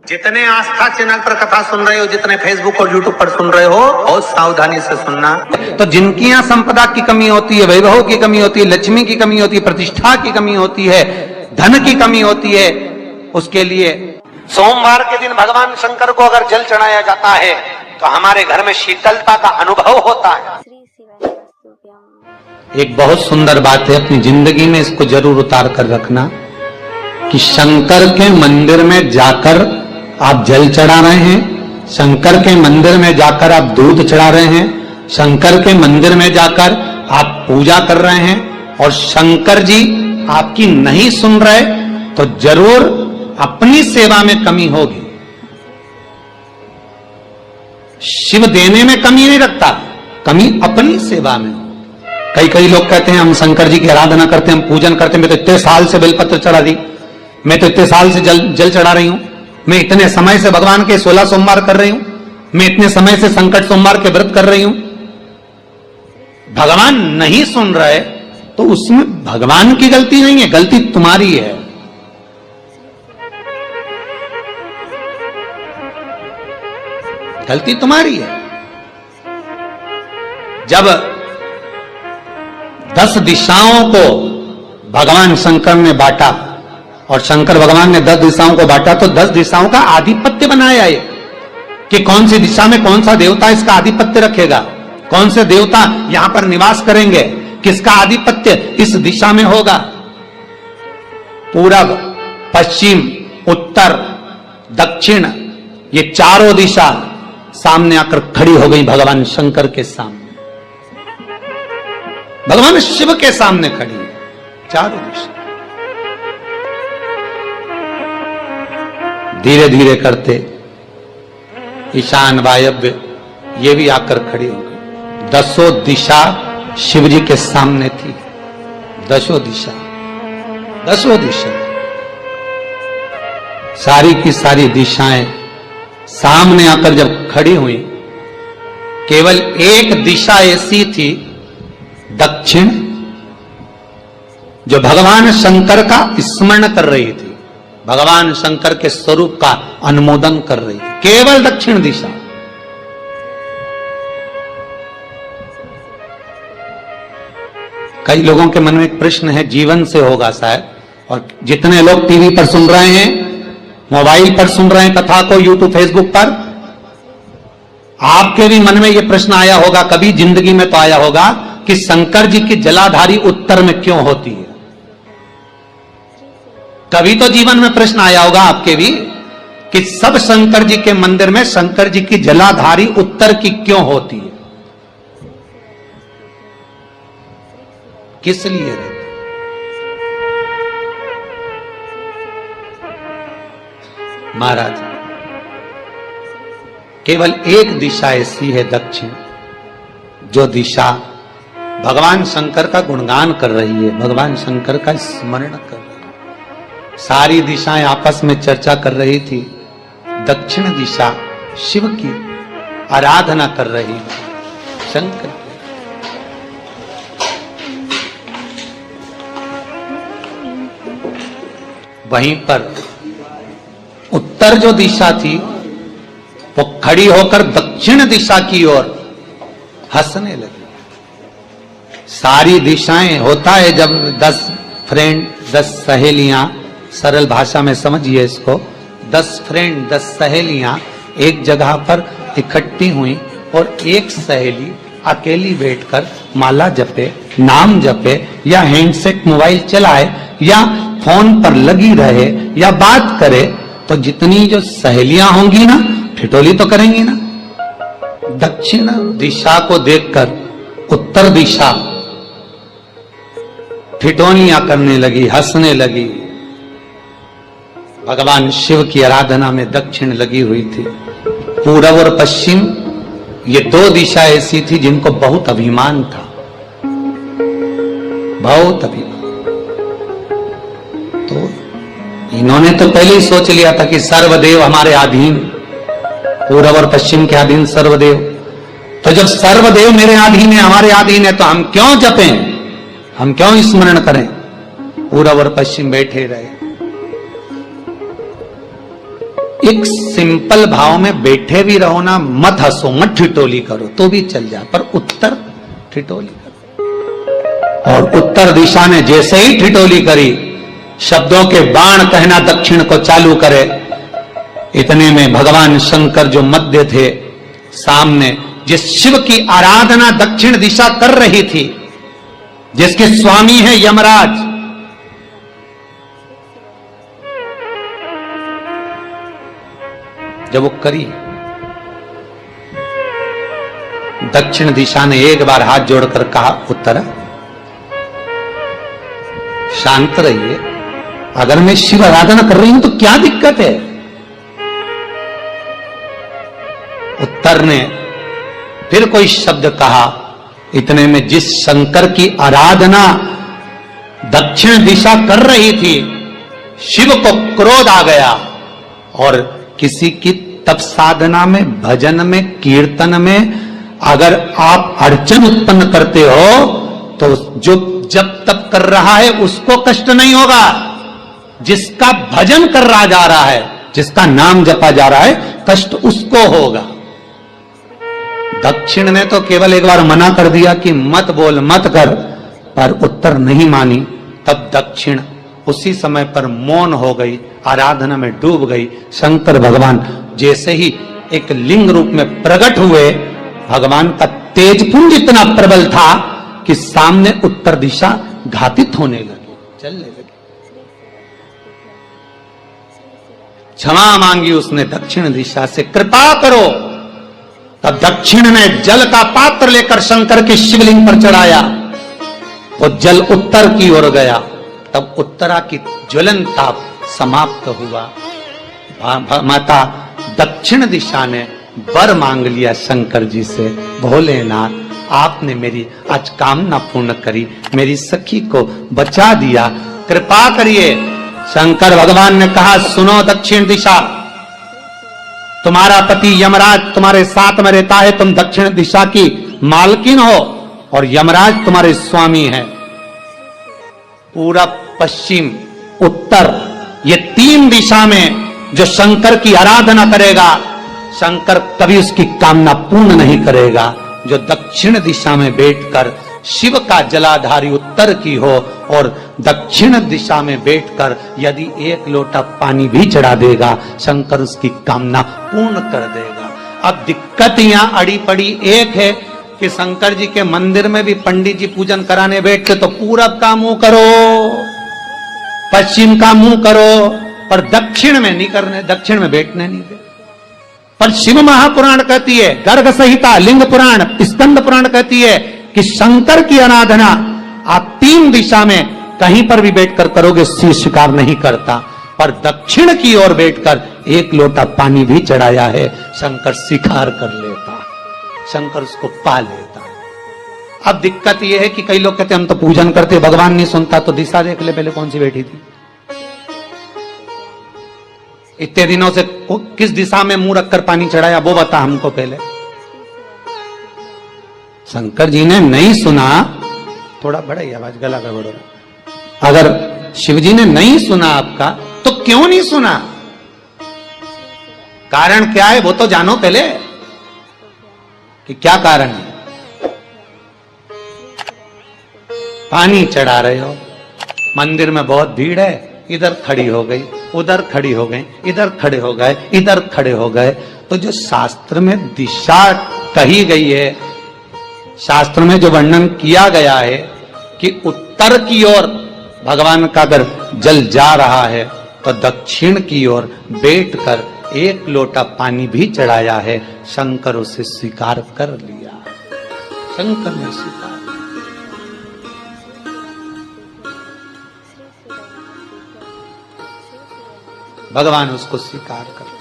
जितने आस्था चैनल पर कथा सुन रहे हो, जितने फेसबुक और यूट्यूब पर सुन रहे हो, बहुत सावधानी से सुनना। तो जिनकी यहाँ संपदा की कमी होती है, वैभव की कमी होती है, लक्ष्मी की कमी होती है, प्रतिष्ठा की कमी होती है, धन की कमी होती है, उसके लिए सोमवार के दिन भगवान शंकर को अगर जल चढ़ाया जाता है तो हमारे घर में शीतलता का अनुभव होता है। एक बहुत सुंदर बात है, अपनी जिंदगी में इसको जरूर उतार कर रखना कि शंकर के मंदिर में जाकर आप जल चढ़ा रहे हैं, शंकर के मंदिर में जाकर आप दूध चढ़ा रहे हैं, शंकर के मंदिर में जाकर आप पूजा कर रहे हैं और शंकर जी आपकी नहीं सुन रहे तो जरूर अपनी सेवा में कमी होगी। शिव देने में कमी नहीं रखता, कमी अपनी सेवा में। कई लोग कहते हैं हम शंकर जी की आराधना करते हैं, हम पूजन करते हैं, मैं तो इतने साल से बेलपत्र चढ़ा दी, मैं तो इतने साल से जल चढ़ा रही हूं, मैं इतने समय से भगवान के 16 सोमवार कर रही हूं, मैं इतने समय से संकट सोमवार के व्रत कर रही हूं। भगवान नहीं सुन रहे तो उसमें भगवान की गलती नहीं है, गलती तुम्हारी है। गलती तुम्हारी है। जब 10 दिशाओं को भगवान शंकर ने बांटा और शंकर भगवान ने 10 दिशाओं को बांटा तो 10 दिशाओं का आधिपत्य बनाया है कि कौन सी दिशा में कौन सा देवता इसका आधिपत्य रखेगा, कौन से देवता यहां पर निवास करेंगे, किसका आधिपत्य इस दिशा में होगा। पूरब, पश्चिम, उत्तर, दक्षिण, ये चारों दिशा सामने आकर खड़ी हो गई भगवान शंकर के सामने, भगवान शिव के सामने खड़ी है चारों दिशा। धीरे धीरे करते ईशान, वायव्य ये भी आकर खड़ी हो गई। 10 दिशा शिव जी के सामने थी, 10 दिशा, 10 दिशा, सारी की सारी दिशाएं सामने आकर जब खड़ी हुई, केवल एक दिशा ऐसी थी दक्षिण, जो भगवान शंकर का स्मरण कर रही थी, भगवान शंकर के स्वरूप का अनुमोदन कर रही थी, केवल दक्षिण दिशा। कई लोगों के मन में एक प्रश्न है, जीवन से होगा शायद, और जितने लोग टीवी पर सुन रहे हैं, मोबाइल पर सुन रहे हैं कथा को, यूट्यूब, फेसबुक पर, आपके भी मन में यह प्रश्न आया होगा, कभी जिंदगी में तो आया होगा कि शंकर जी की जलाधारी उत्तर में क्यों होती है। कभी तो जीवन में प्रश्न आया होगा आपके भी कि सब शंकर जी के मंदिर में शंकर जी की जलाधारी उत्तर की क्यों होती है, किस लिए रहती? महाराज, केवल एक दिशा ऐसी है दक्षिण, जो दिशा भगवान शंकर का गुणगान कर रही है, भगवान शंकर का स्मरण कर रही है। सारी दिशाएं आपस में चर्चा कर रही थी, दक्षिण दिशा शिव की आराधना कर रही थी, शंकर की। वहीं पर उत्तर जो दिशा थी वो खड़ी होकर दक्षिण दिशा की ओर हंसने लगी। सारी दिशाएं, होता है जब 10 फ्रेंड, 10 सहेलियां, सरल भाषा में समझिए इसको, 10 फ्रेंड, 10 सहेलियां एक जगह पर इकट्ठी हुई और एक सहेली अकेली बैठकर माला जपे, नाम जपे, या हैंडसेट मोबाइल चलाए, या फोन पर लगी रहे, या बात करे, तो जितनी जो सहेलियां होंगी ना, ठिठोली तो करेंगी ना। दक्षिण दिशा को देखकर उत्तर दिशा ठिठोलियां करने लगी, हंसने लगी। भगवान शिव की आराधना में दक्षिण लगी हुई थी। पूरब और पश्चिम, ये 2 दिशा ऐसी थी जिनको बहुत अभिमान था, बहुत अभिमान। तो इन्होंने तो पहले ही सोच लिया था कि सर्वदेव हमारे अधीन, पूरब और पश्चिम के अधीन सर्वदेव। तो जब सर्वदेव मेरे अधीन है, हमारे अधीन है, तो हम क्यों जपें, हम क्यों स्मरण करें। पूरब और पश्चिम बैठे रहे। एक सिंपल भाव में बैठे भी रहो ना, मत हंसो, मत ठिठोली करो तो भी चल जाए, पर उत्तर ठिठोली करो। और उत्तर दिशा ने जैसे ही ठिठोली करी, शब्दों के बाण कहना दक्षिण को चालू करे। इतने में भगवान शंकर जो मध्य थे, सामने जिस शिव की आराधना दक्षिण दिशा कर रही थी, जिसके स्वामी है यमराज, जब वो करी, दक्षिण दिशा ने एक बार हाथ जोड़कर कहा, उत्तर शांत रहिए, अगर मैं शिव आराधना कर रही हूं तो क्या दिक्कत है। उत्तर ने फिर कोई शब्द कहा। इतने में जिस शंकर की आराधना दक्षिण दिशा कर रही थी, शिव को क्रोध आ गया और किसी की तप साधना में, भजन में, कीर्तन में अगर आप अड़चन उत्पन्न करते हो तो जो जब तप कर रहा है उसको कष्ट नहीं होगा, जिसका भजन कर रहा जा रहा है, जिसका नाम जपा जा रहा है, कष्ट उसको होगा। दक्षिण ने तो केवल एक बार मना कर दिया कि मत बोल, मत कर, पर उत्तर नहीं मानी। तब दक्षिण उसी समय पर मौन हो गई, आराधना में डूब गई। शंकर भगवान जैसे ही एक लिंग रूप में प्रकट हुए, भगवान का तेजपुंज इतना प्रबल था कि सामने उत्तर दिशा घातित होने लगी, चलने लगी। क्षमा मांगी उसने दक्षिण दिशा से, कृपा करो। तब दक्षिण ने जल का पात्र लेकर शंकर के शिवलिंग पर चढ़ाया, वो जल उत्तर की ओर गया। तब उत्तरा की ज्वलन ताप समाप्त हुआ। माता दक्षिण दिशा ने वर मांग लिया शंकर जी से, भोलेनाथ आपने मेरी आज कामना पूर्ण करी, मेरी सखी को बचा दिया, कृपा करिए। शंकर भगवान ने कहा, सुनो दक्षिण दिशा, तुम्हारा पति यमराज तुम्हारे साथ में रहता है, तुम दक्षिण दिशा की मालकिन हो और यमराज तुम्हारे स्वामी है। पूरब, पश्चिम, उत्तर, ये तीन दिशा में जो शंकर की आराधना करेगा, शंकर कभी उसकी कामना पूर्ण नहीं करेगा। जो दक्षिण दिशा में बैठकर शिव का जलाधारी उत्तर की हो और दक्षिण दिशा में बैठकर यदि एक लोटा पानी भी चढ़ा देगा, शंकर उसकी कामना पूर्ण कर देगा। अब दिक्कत यहां अड़ी पड़ी एक है कि शंकर जी के मंदिर में भी पंडित जी पूजन कराने बैठते तो पूरब का मुंह करो, पश्चिम का मुंह करो, पर दक्षिण में नहीं करने, दक्षिण में बैठने नहीं दे। पर शिव महापुराण कहती है, गर्ग संहिता, लिंग पुराण, स्कंद पुराण कहती है कि शंकर की आराधना आप तीन दिशा में कहीं पर भी बैठकर करोगे, शिव स्वीकार नहीं करता। पर दक्षिण की ओर बैठकर एक लोटा पानी भी चढ़ाया है, शंकर स्वीकार कर लेता, शंकर उसको पा लेता। अब दिक्कत यह है कि कई लोग कहते हम तो पूजन करते, भगवान नहीं सुनता, तो दिशा देख ले पहले कौन सी बैठी थी। इतने दिनों से किस दिशा में मुंह रखकर पानी चढ़ाया, वो बता हमको पहले। शंकर जी ने नहीं सुना, थोड़ा बढ़ाई आवाज, गला गड़बड़। अगर शिव जी ने नहीं सुना आपका, तो क्यों नहीं सुना, कारण क्या है वो तो जानो पहले कि क्या कारण है। पानी चढ़ा रहे हो, मंदिर में बहुत भीड़ है, इधर खड़ी हो गई, उधर खड़ी हो गई, इधर खड़े हो गए, इधर खड़े हो गए। तो जो शास्त्र में दिशा कही गई है, शास्त्र में जो वर्णन किया गया है कि उत्तर की ओर भगवान का अगर जल जा रहा है तो दक्षिण की ओर बैठकर एक लोटा पानी भी चढ़ाया है, शंकर उसे स्वीकार कर लिया, शंकर ने स्वीकार। भगवान उसको स्वीकार कर।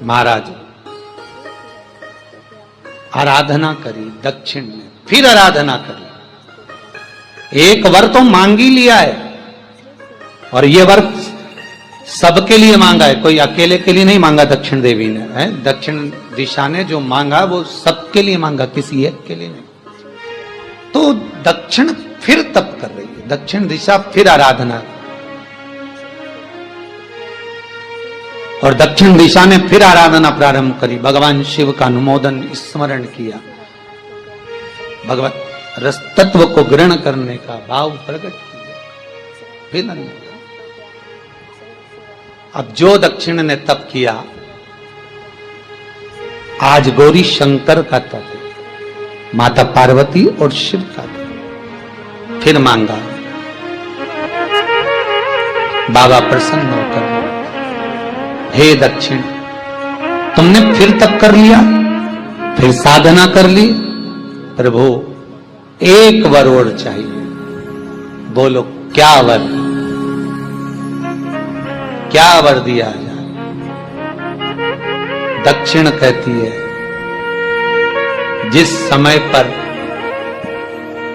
महाराज आराधना करी दक्षिण में, फिर आराधना करी। एक वर तो मांग ही लिया है, और ये वर सबके लिए मांगा है, कोई अकेले के लिए नहीं मांगा दक्षिण देवी ने, है दक्षिण दिशा ने जो मांगा वो सबके लिए मांगा, किसी एक के लिए नहीं। तो दक्षिण फिर तप कर रही है, दक्षिण दिशा फिर आराधना और दक्षिण दिशा ने फिर आराधना प्रारंभ करी, भगवान शिव का अनुमोदन स्मरण किया, भगवत रस तत्व को ग्रहण करने का भाव प्रकट किया, फिर अब जो दक्षिण ने तप किया, आज गौरी शंकर का तप है, माता पार्वती और शिव का तप। फिर मांगा, बाबा प्रसन्न होकर, हे दक्षिण, तुमने फिर तप कर लिया, फिर साधना कर ली, प्रभु एक वर और चाहिए। बोलो क्या वर, क्या वर दिया जाए? दक्षिण कहती है, जिस समय पर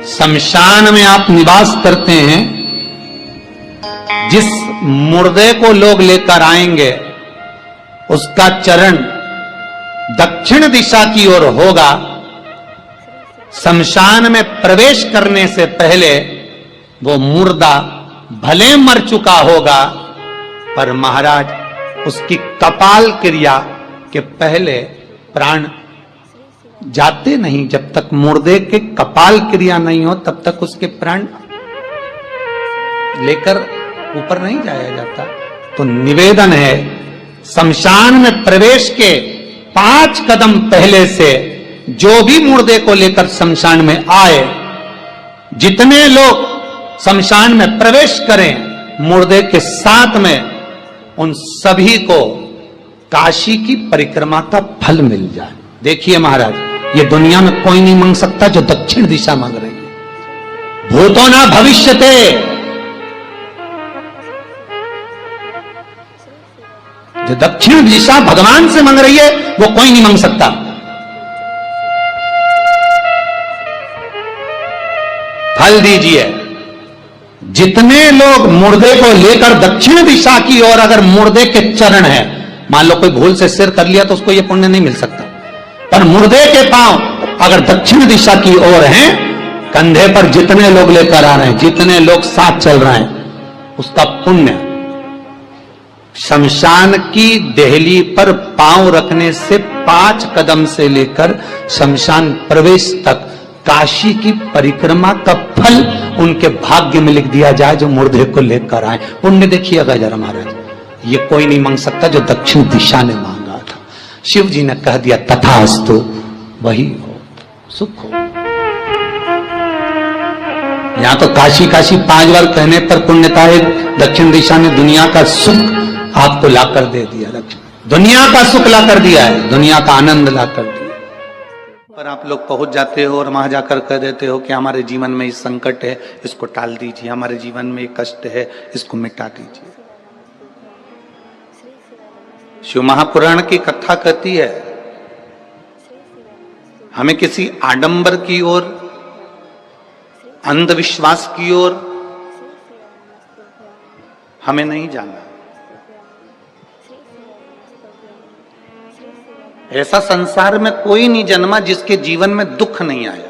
शमशान में आप निवास करते हैं, जिस मुर्दे को लोग लेकर आएंगे, उसका चरण दक्षिण दिशा की ओर होगा। शमशान में प्रवेश करने से पहले वो मुर्दा भले मर चुका होगा, पर महाराज उसकी कपाल क्रिया के पहले प्राण जाते नहीं। जब तक मुर्दे के कपाल क्रिया नहीं हो, तब तक उसके प्राण लेकर ऊपर नहीं जाया जाता। तो निवेदन है, शमशान में प्रवेश के 5 कदम पहले से जो भी मुर्दे को लेकर शमशान में आए, जितने लोग शमशान में प्रवेश करें मुर्दे के साथ में, उन सभी को काशी की परिक्रमा का फल मिल जाए। देखिए महाराज, ये दुनिया में कोई नहीं मांग सकता जो दक्षिण दिशा मांग रही है। भूतो ना भविष्यते, जो दक्षिण दिशा भगवान से मांग रही है वो कोई नहीं मांग सकता। फल दीजिए। जितने लोग मुर्दे को लेकर दक्षिण दिशा की ओर, अगर मुर्दे के चरण है, मान लो कोई भूल से सिर कर लिया तो उसको ये पुण्य नहीं मिल सकता, पर मुर्दे के पांव अगर दक्षिण दिशा की ओर हैं, कंधे पर जितने लोग लेकर आ रहे हैं, जितने लोग साथ चल रहे हैं, उसका पुण्य शमशान की देहली पर पांव रखने से 5 कदम से लेकर शमशान प्रवेश तक काशी की परिक्रमा का फल उनके भाग्य में लिख दिया जाए, जो मुर्दे को लेकर आए। पुण्य देखिएगा जरा महाराज, ये कोई नहीं मांग सकता जो दक्षिण दिशा ने मांगा था। शिव जी ने कह दिया तथास्तु, वही हो, सुख हो। यहां तो काशी काशी 5 बार कहने पर पुण्यता है, दक्षिण दिशा ने दुनिया का सुख आपको लाकर दे दिया, दुनिया का सुख लाकर दिया है, दुनिया का आनंद लाकर दिया। पर आप लोग पहुंच जाते हो और वहां जाकर कह देते हो कि हमारे जीवन में इस संकट है, इसको टाल दीजिए, हमारे जीवन में एक कष्ट है, इसको मिटा दीजिए। शिव महापुराण की कथा कहती है, हमें किसी आडंबर की ओर, अंधविश्वास की ओर हमें नहीं जाना। ऐसा संसार में कोई नहीं जन्मा जिसके जीवन में दुख नहीं आया।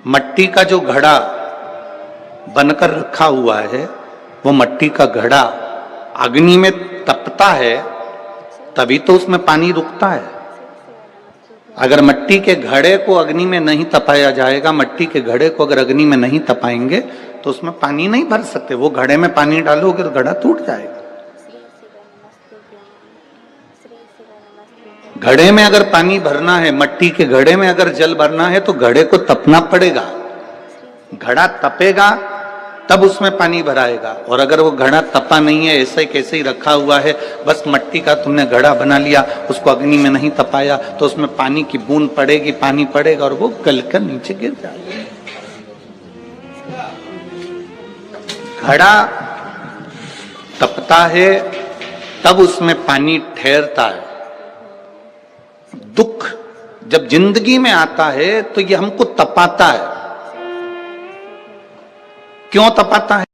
मट्टी का जो घड़ा बनकर रखा हुआ है, वो मट्टी का घड़ा अग्नि में तपता है, तभी तो उसमें पानी रुकता है। अगर मट्टी के घड़े को अग्नि में नहीं तपाया जाएगा, मट्टी के घड़े को अगर अग्नि में नहीं तपाएंगे तो उसमें पानी नहीं भर सकते। वो घड़े में पानी डालोगे तो घड़ा टूट जाएगा। घड़े में अगर पानी भरना है, मट्टी के घड़े में अगर जल भरना है, तो घड़े को तपना पड़ेगा। घड़ा तपेगा तब उसमें पानी भराएगा। और अगर वो घड़ा तपा नहीं है, ऐसे कैसे ही रखा हुआ है, बस मट्टी का तुमने घड़ा बना लिया, उसको अग्नि में नहीं तपाया, तो उसमें पानी की बूंद पड़ेगी, पानी पड़ेगा और वो गलकर नीचे गिर जाएगा। घड़ा तपता है तब उसमें पानी ठहरता है। दुख जब जिंदगी में आता है तो ये हमको तपाता है। क्यों तपाता है?